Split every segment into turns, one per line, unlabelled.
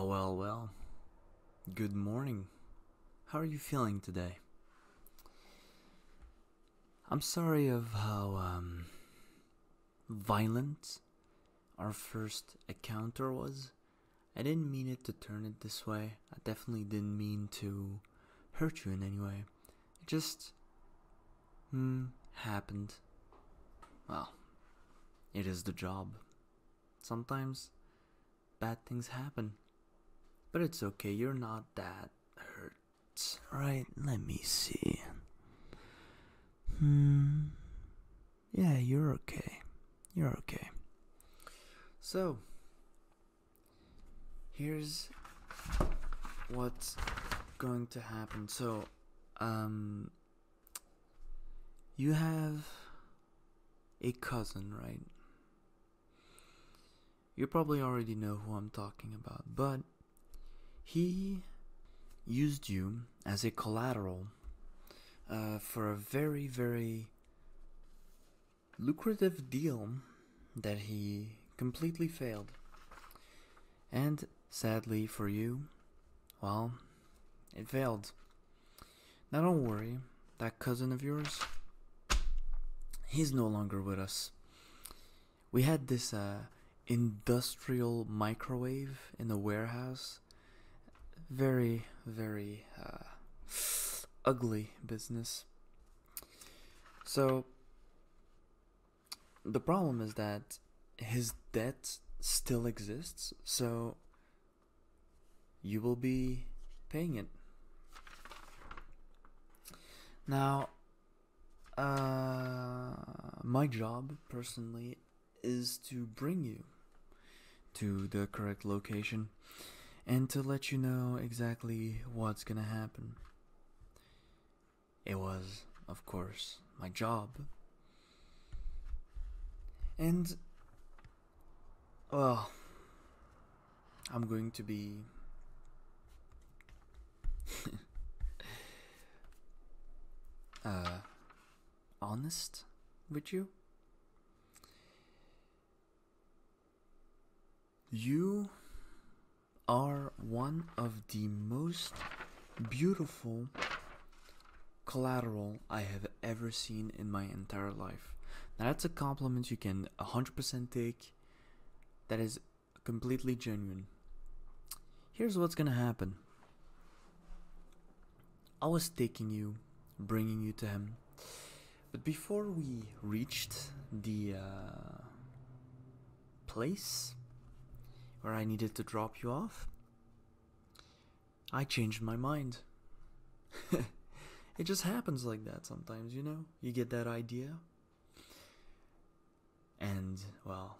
Well. Good morning. How are you feeling today? I'm sorry of how violent our first encounter was. I didn't mean it to turn it this way. I definitely didn't mean to hurt you in any way. It just happened. Well, it is the job. Sometimes bad things happen. But it's okay, you're not that hurt. Right, let me see. Yeah, you're okay. You're okay. So, here's what's going to happen. So, you have a cousin, right? You probably already know who I'm talking about, but he used you as a collateral for a very, very lucrative deal that he completely failed. And sadly for you, well, it failed. Now don't worry, that cousin of yours, he's no longer with us. We had this industrial microwave in the warehouse. Very, very ugly business. So, the problem is that his debt still exists, so you will be paying it. Now, my job, personally, is to bring you to the correct location and to let you know exactly what's gonna happen. It was, of course, my job. And, well, I'm going to be honest with you. You are one of the most beautiful collateral I have ever seen in my entire life. Now that's a compliment you can 100% take. That is completely genuine. Here's what's gonna happen. I was taking you, bringing you to him, but before we reached the place where I needed to drop you off, I changed my mind. It just happens like that sometimes, you know? You get that idea. And, well,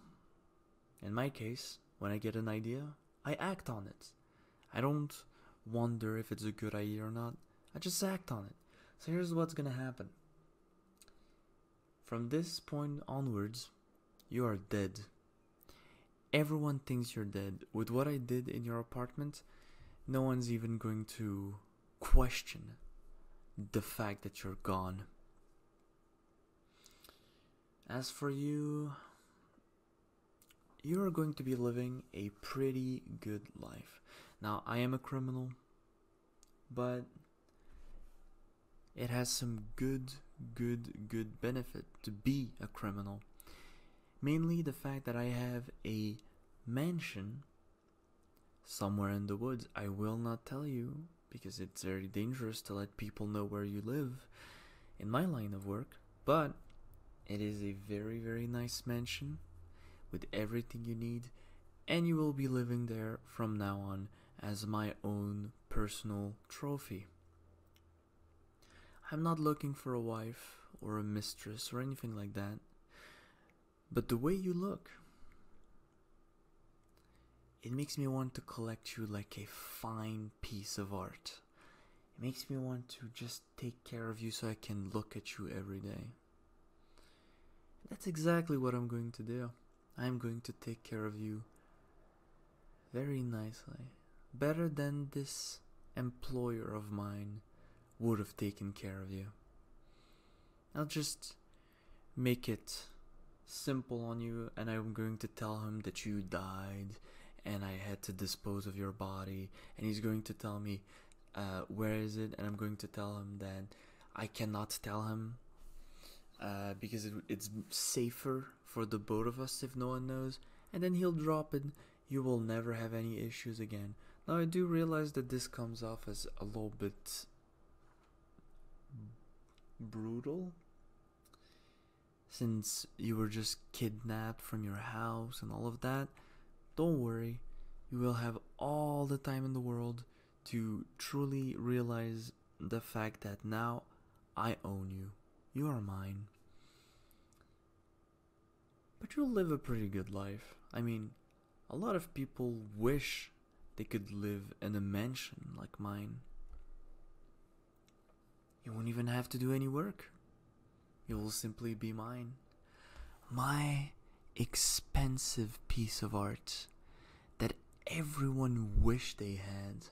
in my case, when I get an idea, I act on it. I don't wonder if it's a good idea or not. I just act on it. So here's what's gonna happen. From this point onwards, you are dead. Everyone thinks you're dead. With what I did in your apartment, no one's even going to question the fact that you're gone. As for you, you're going to be living a pretty good life. Now, I am a criminal, but it has some good benefit to be a criminal. Mainly the fact that I have a mansion somewhere in the woods. I will not tell you because it's very dangerous to let people know where you live in my line of work, but it is a very, very nice mansion with everything you need, and you will be living there from now on as my own personal trophy. I'm not looking for a wife or a mistress or anything like that, but the way you look, it makes me want to collect you like a fine piece of art. It makes me want to just take care of you so I can look at you every day. That's exactly what I'm going to do. I'm going to take care of you very nicely. Better than this employer of mine would have taken care of you. I'll just make it simple on you, and I'm going to tell him that you died and I had to dispose of your body, and he's going to tell me where is it, and I'm going to tell him that I cannot tell him because it's safer for the both of us if no one knows, and then he'll drop it. You will never have any issues again. Now I do realize that this comes off as a little bit brutal, since you were just kidnapped from your house and all of that. Don't worry, you will have all the time in the world to truly realize the fact that now I own you. You are mine. But you'll live a pretty good life. I mean, a lot of people wish they could live in a mansion like mine. You won't even have to do any work. You will simply be mine. My expensive piece of art that everyone wished they had.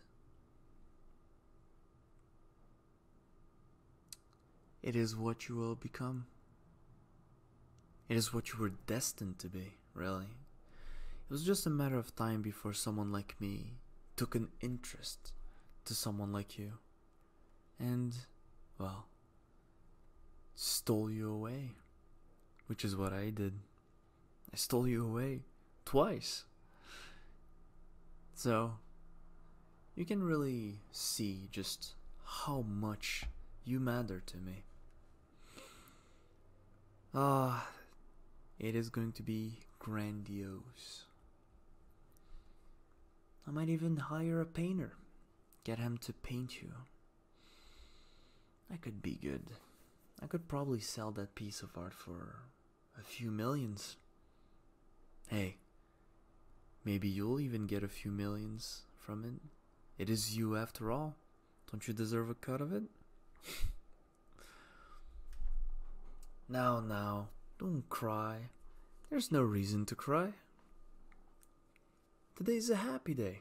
It is what you will become. It is what you were destined to be, really. It was just a matter of time before someone like me took an interest to someone like you. And, well, stole you away. Which is what I did. I stole you away twice. So, you can really see just how much you matter to me. It is going to be grandiose. I might even hire a painter. Get him to paint you. That could be good. I could probably sell that piece of art for a few millions. Hey, maybe you'll even get a few millions from it. It is you after all. Don't you deserve a cut of it? Now, don't cry. There's no reason to cry. Today's a happy day.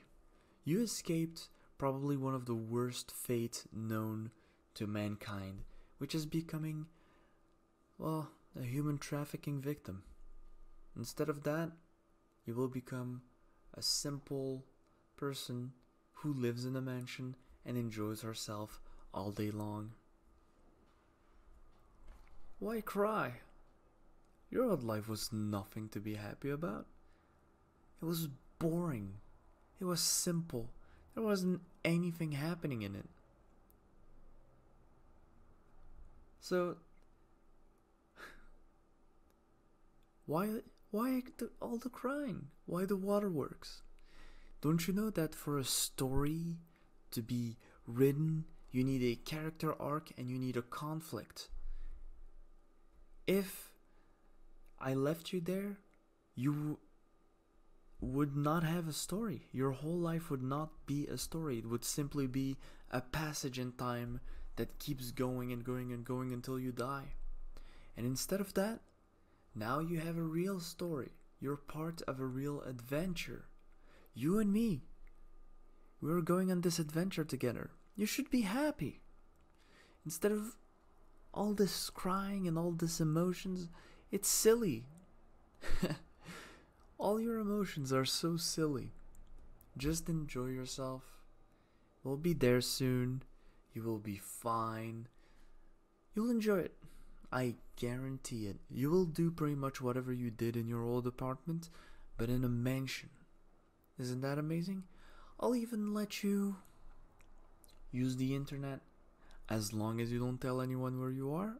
You escaped probably one of the worst fates known to mankind, which is becoming, well, a human trafficking victim. Instead of that, you will become a simple person who lives in a mansion and enjoys herself all day long. Why cry? Your old life was nothing to be happy about. It was boring. It was simple. There wasn't anything happening in it. So, why all the crying? Why the waterworks? Don't you know that for a story to be written, you need a character arc and you need a conflict? If I left you there, you would not have a story. Your whole life would not be a story. It would simply be a passage in time that keeps going and going and going until you die. And instead of that, now you have a real story. You're part of a real adventure. You and me. We're going on this adventure together. You should be happy. Instead of all this crying and all this emotions, it's silly. All your emotions are so silly. Just enjoy yourself. We'll be there soon. You will be fine. You'll enjoy it. I guarantee it. You will do pretty much whatever you did in your old apartment, but in a mansion. Isn't that amazing? I'll even let you use the internet as long as you don't tell anyone where you are.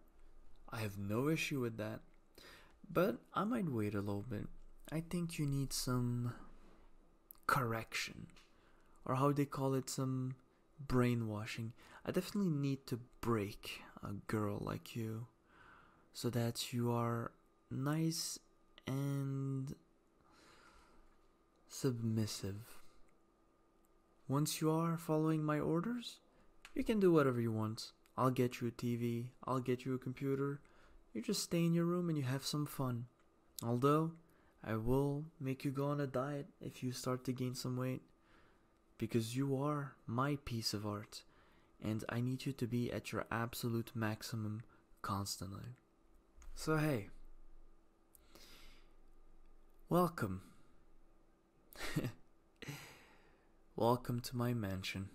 I have no issue with that. But I might wait a little bit. I think you need some correction. Or how they call it, some brainwashing. I definitely need to break a girl like you, so that you are nice and submissive. Once you are following my orders, you can do whatever you want. I'll get you a TV, I'll get you a computer. You just stay in your room and you have some fun. Although, I will make you go on a diet if you start to gain some weight. Because you are my piece of art. And I need you to be at your absolute maximum constantly. So hey, welcome. Welcome to my mansion.